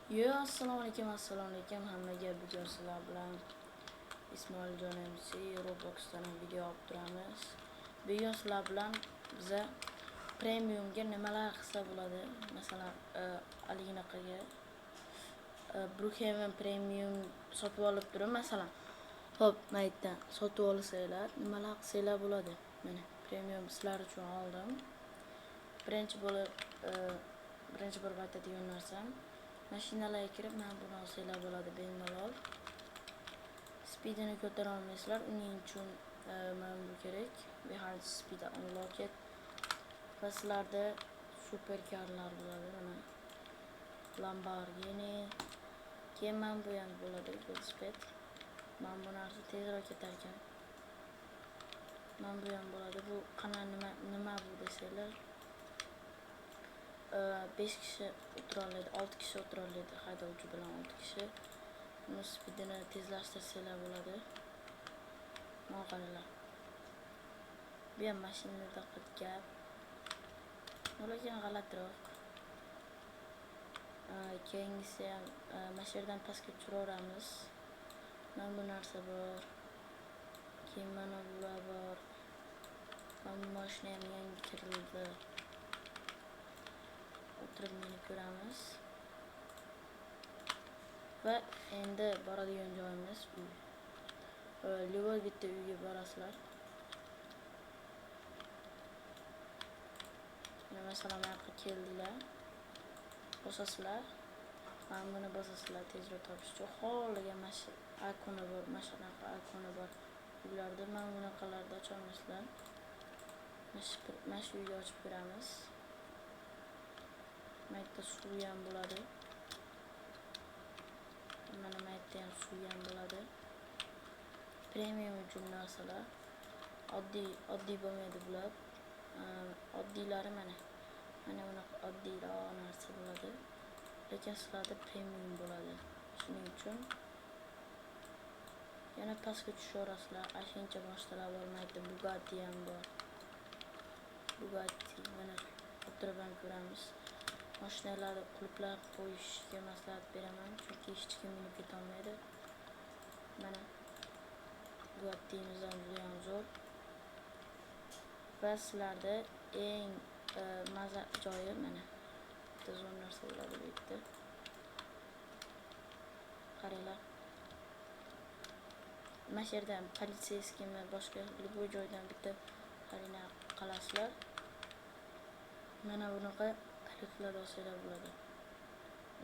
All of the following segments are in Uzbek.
Yo, assalomu alaykum hammaga. Bugun sizlar bilan Ismoiljon MC Robloxdan video olib turamiz. Bugun sizlar bilan biza premiumga nimalar qilsa bo'ladi? Masalan, aliginaqiga Brookhaven premium sotib olib turib, masalan, hop, maytdan sotib olsanglar, nimalar qilsanglar bo'ladi? Mana premium sizlar uchun oldim. Birinchi bo'lib aytadigan narsam, mashinalarga kirib mana buni olsanglar bo'ladi bemalol. Speedini ko'tara olmaysizlar, uning uchun mana bu kerak. Behind speed unlock it. Va sizlarda superkarlar bo'ladi, mana Lamborghini. Keyin mana bu ham bo'ladi, velosiped. Mana bu narsa tezroq ketar ekan. Mana bu ham bo'ladi. Bu qana nima bu desanglar, 5 kishi o'tira oladi, 6 kishi o'tira oladi, haydovchi bilan 6 kishi. Buni speedini tezlashtirsanglar bo'ladi. Mana qaranglar. Bu ham mashinada qilgan. Lekin g'alatiroq. Keyingisi ham mana shu yerdan pastga tushaveramiz. Mana bu narsa bor. Keyin mana bular bor. Mana bu mashina ham yangi kirildi. O'tirib meni ko'ramiz. Va endi boradigan joyimiz uy. Level bitta uyga borasizlar. Masalan, bu yoqqa keldilar. Bosasizlar. Mana buni bosasizlar tezroq topishga. Xohlagan ikoni bor, mashinaqa ikoni bor. Uylarda mana bunaqalarda ocha olmaysizlar. Mana shu uyni ochib ko'ramiz. Maytda suv ham bo'ladi. Mana maytda ham suv ham bo'ladi. Premium uchun narsalar. Oddiy bo'lmaydi bular. Oddiylari mana bunaqa oddiyroq narsa bo'ladi. Lekin sizlarda premium bo'ladi. Shuning uchun yana pastga tushaverasizlar. Ashincha mashinalar bor, maytda Bugatti ham bor. Bugatti mana o'tirib ham ko'ramiz. Mashinalarni qulflar qo'yishga maslahat beraman, chunki hech kim minib keta olmaydi. Mana Bugattimiz ham juda ham zo'r. Va sizlarda eng maza joyi mana bitta zo'r narsa bo'ladi bu yerda. Qaranglar. Mana shu yerdan politsiyskimi boshqa любой joydan bitta xarina qilasizlar. Mana bunaqa palotlar olsanglar bo'ladi.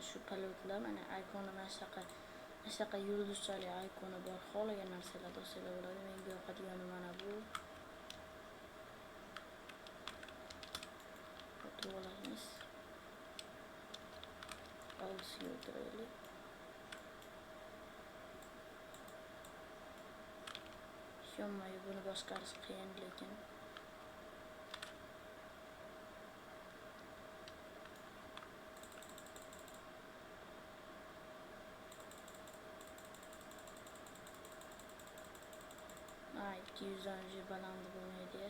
Shu palotlar mana ikoni mana shunaqa yulduzchali ikoni bor. Xohlagan narsalarni olsanglar bo'ladi. Menga yoqadigani mana bu. O'tirib olamiz. Olsiga o'tiraylik. Yo'qmi, buni boshqarish qiyin lekin. Ay, 200 balandi bo'lmaydi.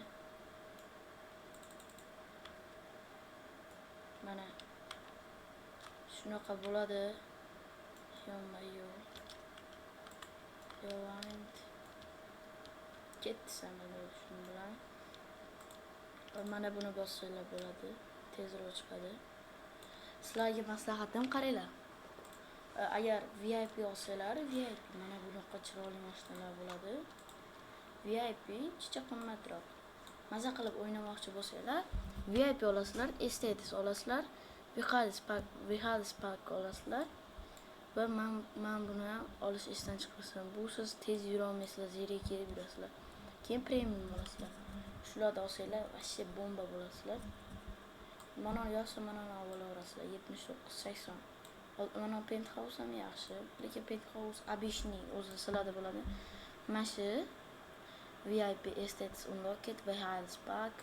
Mana shunaqa bo'ladi. Yo'qmi. Ketdim shuni bilan. Mana buni bossanglar bo'ladi. Tezroq chiqadi. Sizlarga maslahatim, qaranglar. Agar VIP olsanglar, VIP mana bunaqa chiroyli mashinalar bo'ladi. VIP chicha qimmatroq. Maza qilib o'ynamoqchi bo'lsanglar, VIP olasizlar, Estates olasizlar, Vihalis Park olasizlar. Va men buni ham olish esdan chiqarsin. Bu siz tez yura olmaysizlar, zeriga kelib yurasizlar. Keyin premium olasizlar. Shularni olsanglar, vashshe bomba bo'lasizlar. Mana yo'qsa mana olaverasizlar 79-80. Mana penthouse ham yaxshi, lekin penthouse обычный o'zi sizlarda bo'ladi. Mana shu VIP Estates Unlocked, Vihalis Park,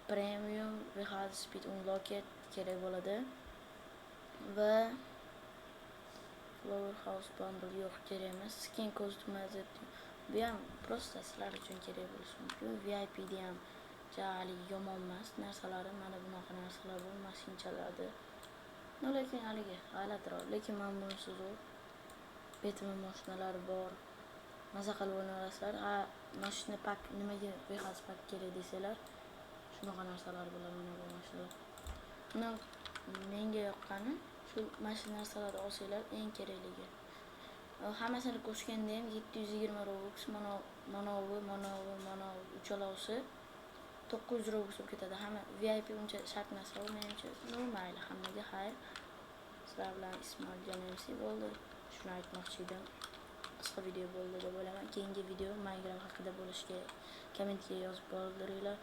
Premium, Vihalis Speed Unlocked kerak bo'ladi. Va Flower House Bundle yo'q, kerak emas. Skin Customizer bu ham prosta sizlar uchun kerak bo'lishi mumkin. VIP da ham jali yomon emas narsalari, mana bunaqa narsalar bor mashinchalarda. No, lekin haligi g'alatiroq. Lekin men bunisi zo'r. Betman mashinalari bor. Maza qilib o'ynayapsizlar. Ha, mashina pak nimaga behas pak kerak desanglar, shunaqa narsalar bilan o'ynab olmasizlar. Buni menga yoqqani shu mashina narsalarni olsanglar eng kerakligi. Hammasini qo'shganda ham 720 Robux, mana uchalasi 900 Robux bo'lib ketadi. Hamma VIP uncha shart emas, menimcha normal, hammaga xayr. Sizlar bilan Ismoiljon MC bo'ldi. Shuni aytmoqchi edim. Qisqa video bo'ldi deb o'ylayman. Keyingi video Minecraft haqida bo'lishiga kommentga yozib qoldiringlar.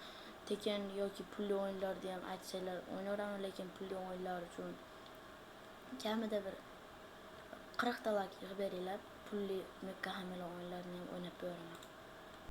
Tekin yoki pulli o'yinlarni ham aytsanglar o'ynayveraman, lekin pulli o'yinlar uchun kamida bir 40 ta like yig'ib beringlar. Pulli Mekka hamila o'yinlarni ham o'ynab beraman.